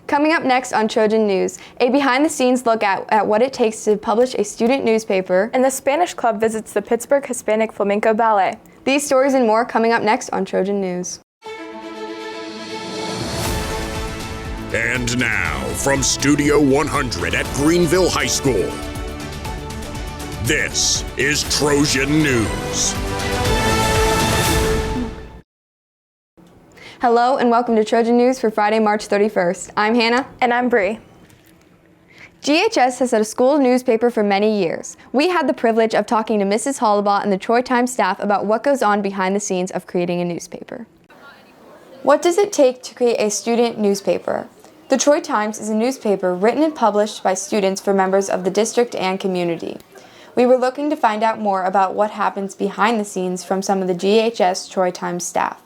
Coming up next on Trojan News, a behind-the-scenes look at what it takes to publish a student newspaper. And the Spanish Club visits the Pittsburgh Hispanic Flamenco Ballet. These stories and more coming up next on Trojan News. And now, from Studio 100 at Greenville High School, this is Trojan News. Hello and welcome to Trojan News for Friday, March 31st. I'm Hannah. And I'm Bree. GHS has had a school newspaper for many years. We had the privilege of talking to Mrs. Hollabaugh and the Troy Times staff about what goes on behind the scenes of creating a newspaper. What does it take to create a student newspaper? The Troy Times is a newspaper written and published by students for members of the district and community. We were looking to find out more about what happens behind the scenes from some of the GHS Troy Times staff.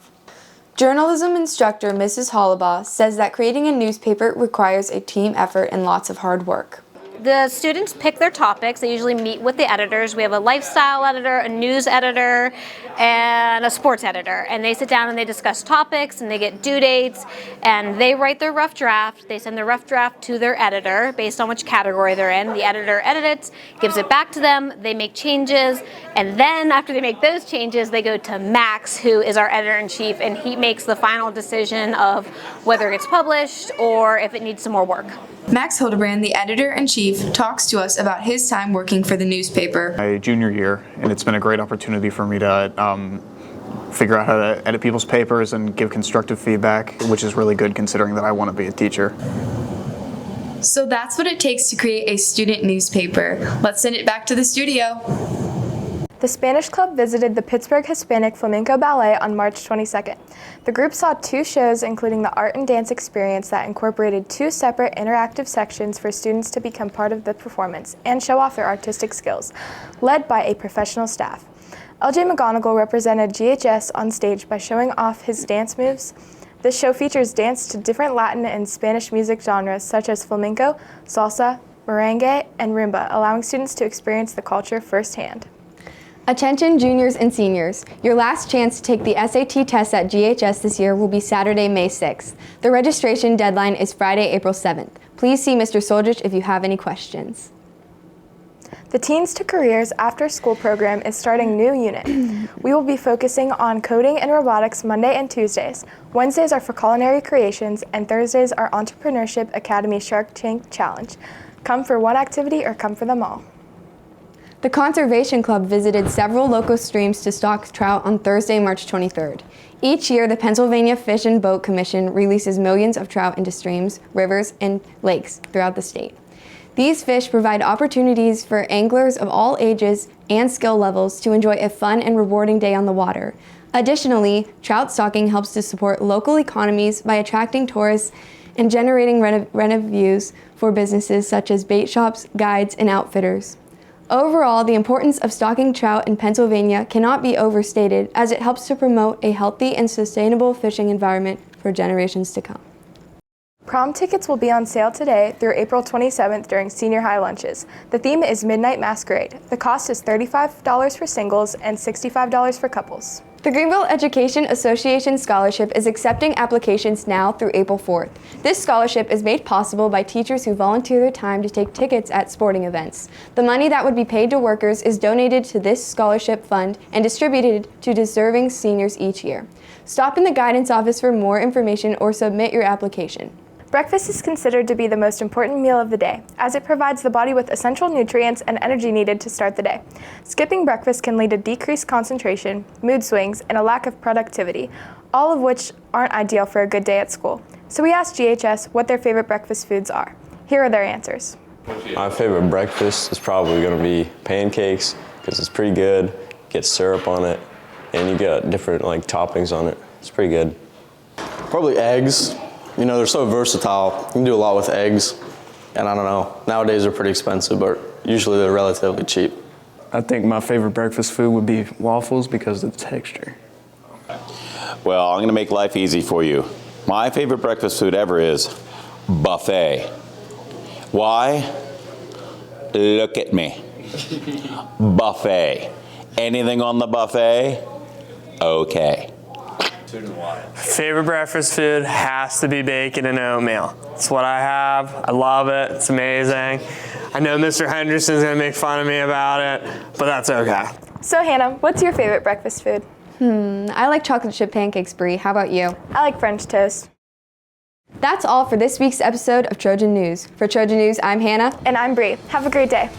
Journalism instructor Mrs. Hollabaugh says that creating a newspaper requires a team effort and lots of hard work. The students pick their topics. They usually meet with the editors. We have a lifestyle editor, a news editor, and a sports editor. And they sit down and they discuss topics and they get due dates and they write their rough draft. They send their rough draft to their editor based on which category they're in. The editor edits, gives it back to them, they make changes, and then after they make those changes, they go to Max, who is our editor-in-chief, and he makes the final decision of whether it gets published or if it needs some more work. Max Hildebrand, the editor-in-chief, talks to us about his time working for the newspaper. My junior year, and it's been a great opportunity for me to figure out how to edit people's papers and give constructive feedback, which is really good considering that I want to be a teacher. So that's what it takes to create a student newspaper. Let's send it back to the studio. The Spanish Club visited the Pittsburgh Hispanic Flamenco Ballet on March 22nd. The group saw 2 shows, including the art and dance experience that incorporated 2 separate interactive sections for students to become part of the performance and show off their artistic skills, led by a professional staff. LJ McGonigal represented GHS on stage by showing off his dance moves. This show features dance to different Latin and Spanish music genres such as flamenco, salsa, merengue, and rumba, allowing students to experience the culture firsthand. Attention juniors and seniors, your last chance to take the SAT test at GHS this year will be Saturday, May 6th. The registration deadline is Friday, April 7th. Please see Mr. Soldrich if you have any questions. The Teens to Careers After School program is starting new unit. We will be focusing on coding and robotics Monday and Tuesdays. Wednesdays are for culinary creations, and Thursdays are Entrepreneurship Academy Shark Tank Challenge. Come for one activity or come for them all. The Conservation Club visited several local streams to stock trout on Thursday, March 23rd. Each year, the Pennsylvania Fish and Boat Commission releases millions of trout into streams, rivers, and lakes throughout the state. These fish provide opportunities for anglers of all ages and skill levels to enjoy a fun and rewarding day on the water. Additionally, trout stocking helps to support local economies by attracting tourists and generating revenues for businesses such as bait shops, guides, and outfitters. Overall, the importance of stocking trout in Pennsylvania cannot be overstated, as it helps to promote a healthy and sustainable fishing environment for generations to come. Prom tickets will be on sale today through April 27th during senior high lunches. The theme is Midnight Masquerade. The cost is $35 for singles and $65 for couples. The Greenville Education Association Scholarship is accepting applications now through April 4th. This scholarship is made possible by teachers who volunteer their time to take tickets at sporting events. The money that would be paid to workers is donated to this scholarship fund and distributed to deserving seniors each year. Stop in the guidance office for more information or submit your application. Breakfast is considered to be the most important meal of the day, as it provides the body with essential nutrients and energy needed to start the day. Skipping breakfast can lead to decreased concentration, mood swings, and a lack of productivity, all of which aren't ideal for a good day at school. So we asked GHS what their favorite breakfast foods are. Here are their answers. My favorite breakfast is probably going to be pancakes, because it's pretty good, get syrup on it, and you get different toppings on it. It's pretty good. Probably eggs. You know, they're so versatile. You can do a lot with eggs. And I don't know, nowadays they're pretty expensive, but usually they're relatively cheap. I think my favorite breakfast food would be waffles because of the texture. Well, I'm going to make life easy for you. My favorite breakfast food ever is buffet. Why? Look at me. Buffet. Anything on the buffet? Okay. Favorite breakfast food has to be bacon and oatmeal. It's what I have. I love it. It's amazing. I know Mr. Henderson's gonna make fun of me about it, but that's okay. So Hannah, what's your favorite breakfast food? I like chocolate chip pancakes, Brie. How about you? I like French toast. That's all for this week's episode of Trojan News. For Trojan News, I'm Hannah. And I'm Brie. Have a great day.